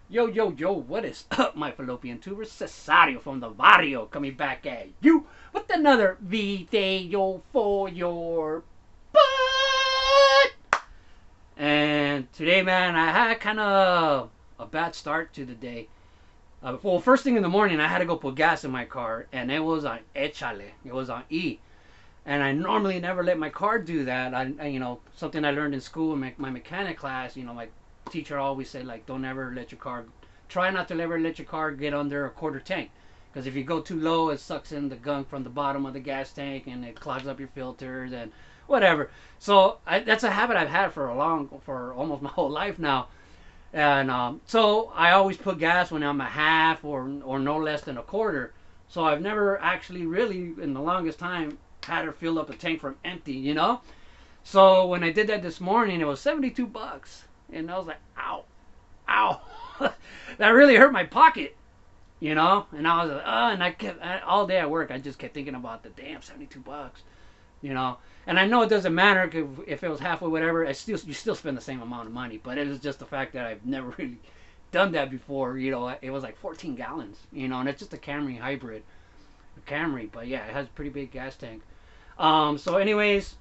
Yo, yo, yo, what is up, my fallopian tubers? Cesario from the barrio coming back at you with another video for your butt. And today, man, I had kind of a bad start to the day. Well, first thing in the morning, I had to go put gas in my car, and it was on Échale. It was on E. And I normally never let my car do that. Something I learned in school in my mechanic class. My teacher always said, like, don't ever let your car, try not to ever let your car get under a quarter tank, because if you go too low, it sucks in the gunk from the bottom of the gas tank and it clogs up your filters and whatever. So that's a habit I've had for almost my whole life now. And so I always put gas when I'm a half or no less than a quarter. So I've never actually really, in the longest time, had her fill up a tank from empty. So when I did that this morning, it was $72, and I was like, ow, ow, that really hurt my pocket. And I was like, and all day at work, I just kept thinking about the damn $72, you know. And I know it doesn't matter if it was halfway, whatever. You still spend the same amount of money, but it is just the fact that I've never really done that before. It was like 14 gallons, and it's just a Camry hybrid, a Camry, but yeah, it has a pretty big gas tank. So anyways,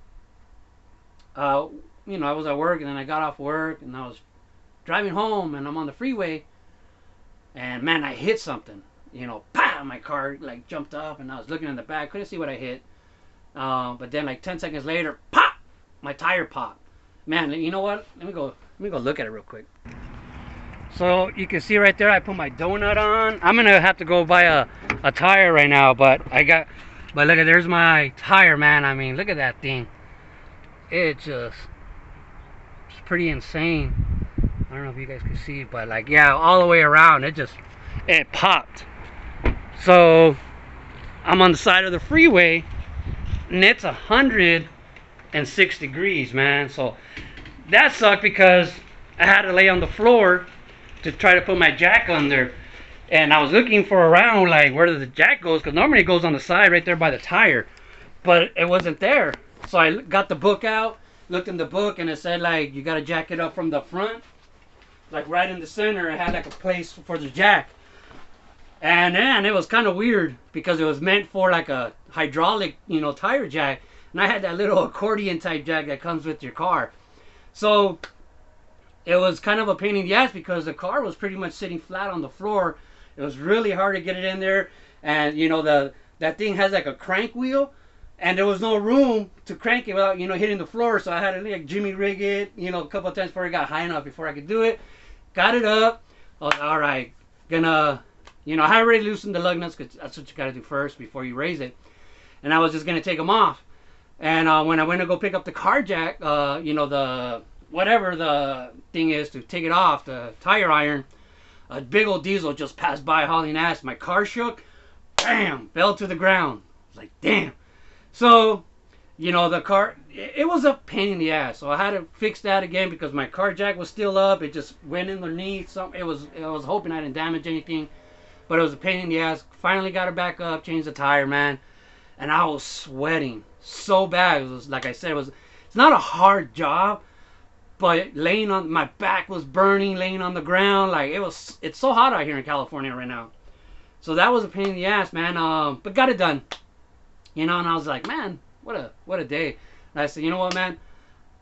I was at work, and then I got off work, and I was driving home, and I'm on the freeway, and man, I hit something. Bam! My car like jumped up, and I was looking in the back, couldn't see what I hit. But then like 10 seconds later, pop! My tire popped. Man, you know what? Let me go look at it real quick. So you can see right there, I put my donut on. I'm gonna have to go buy a tire right now, but look at, there's my tire, man. I mean, look at that thing. It's pretty insane. I don't know if you guys can see, but like, yeah, all the way around, it popped. So I'm on the side of the freeway, and it's 106 degrees, man. So that sucked because I had to lay on the floor to try to put my jack under. And I was looking for around, like, where the jack goes, because normally it goes on the side right there by the tire, but it wasn't there. So I got the book out, looked in the book, and it said, like, you got to jack it up from the front, like right in the center. It had like a place for the jack. And man, it was kind of weird because it was meant for like a hydraulic, tire jack. And I had that little accordion type jack that comes with your car. So it was kind of a pain in the ass because the car was pretty much sitting flat on the floor. It was really hard to get it in there. And that thing has like a crank wheel, and there was no room to crank it without hitting the floor. So I had to like jimmy rig it, a couple of times before it got high enough before I could do it. Got it up. I was like, all right, I had already loosened the lug nuts because that's what you got to do first before you raise it. And I was just gonna take them off. And when I went to go pick up the car jack, the whatever the thing is to take it off, the tire iron, a big old diesel just passed by hauling ass. My car shook, bam, fell to the ground. I was like, damn. So the car, it was a pain in the ass. So I had to fix that again because my car jack was still up. It just went underneath something. I was hoping I didn't damage anything, but it was a pain in the ass. Finally got it back up, changed the tire, man, and I was sweating so bad. It was, like I said, it's not a hard job, but laying on my back was burning, laying on the ground, like it's so hot out here in California right now. So that was a pain in the ass, man. But got it done. And I was like, man, what a day. And I said, you know what, man,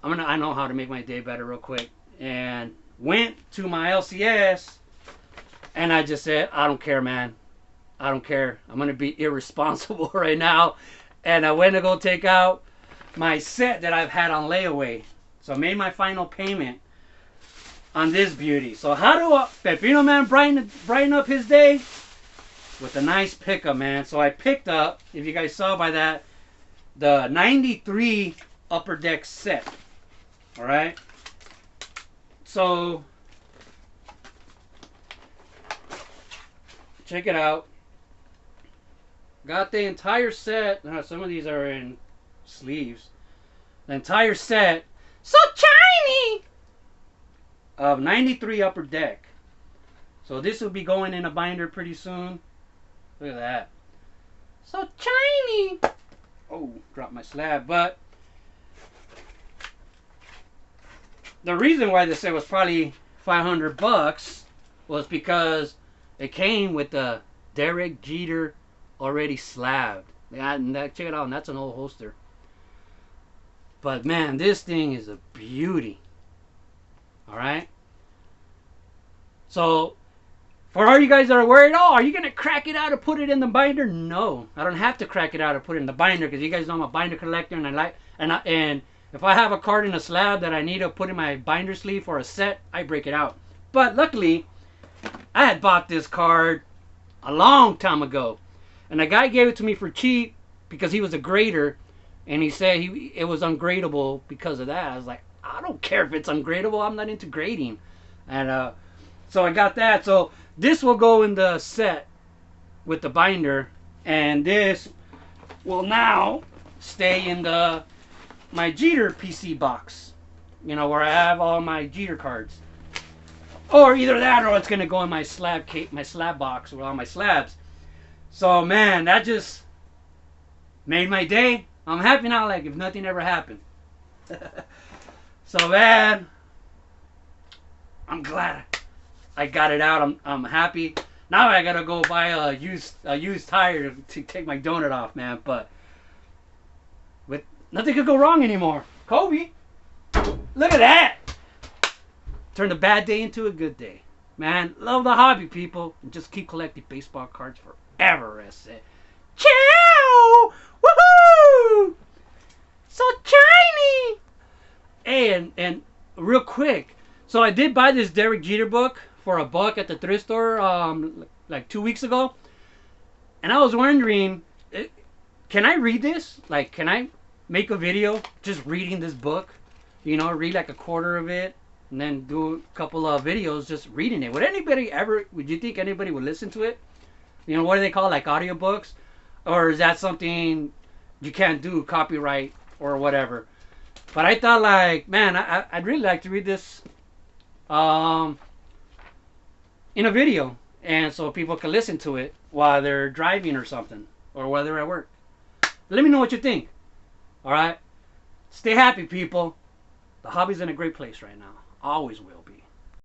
I know how to make my day better real quick. And went to my LCS, and I just said, I don't care, man. I don't care. I'm gonna be irresponsible right now. And I went to go take out my set that I've had on layaway. So I made my final payment on this beauty. So how do Pepino Man brighten up his day? With a nice pickup, man. So I picked up, if you guys saw by that, the 93 upper deck set. Alright? So check it out. Got the entire set. Some of these are in sleeves. The entire set, so tiny, of 93 upper deck. So this will be going in a binder pretty soon. Look at that. So tiny. Oh, dropped my slab. But the reason why this set was probably $500 was because it came with the Derek Jeter already slabbed. Yeah, and check it out, and that's an old holster. But man, this thing is a beauty. All right. So for all you guys that are worried, oh, are you gonna crack it out and put it in the binder? No, I don't have to crack it out and put it in the binder because you guys know I'm a binder collector, and and if I have a card in a slab that I need to put in my binder sleeve for a set, I break it out. But luckily, I had bought this card a long time ago, and the guy gave it to me for cheap because he was a grader, and he said it was ungradable because of that. I was like, I don't care if it's ungradable. I'm not into grading, and so I got that. So this will go in the set with the binder, and this will now stay in my Jeter PC box. You know, where I have all my Jeter cards. Or either that, or it's gonna go in my slab box with all my slabs. So man, that just made my day. I'm happy now, like if nothing ever happened. So man, I'm glad I got it out. I'm happy. Now I gotta go buy a used tire to take my donut off, man. But with nothing could go wrong anymore. Kobe, look at that. Turn a bad day into a good day. Man, love the hobby, people. And just keep collecting baseball cards forever, I say. Ciao! Woohoo! So shiny! Hey, and real quick. So I did buy this Derek Jeter book for $1 at the thrift store like 2 weeks ago. And I was wondering, can I read this? Like, can I make a video just reading this book? You know, read like a quarter of it. And then do a couple of videos just reading it. Would you think anybody would listen to it? You know, what do they call, like audiobooks? Or is that something you can't do, copyright or whatever? But I thought, like, man, I'd really like to read this in a video. And so people can listen to it while they're driving or something. Or while they're at work. Let me know what you think. Alright? Stay happy, people. The hobby's in a great place right now. Always will be.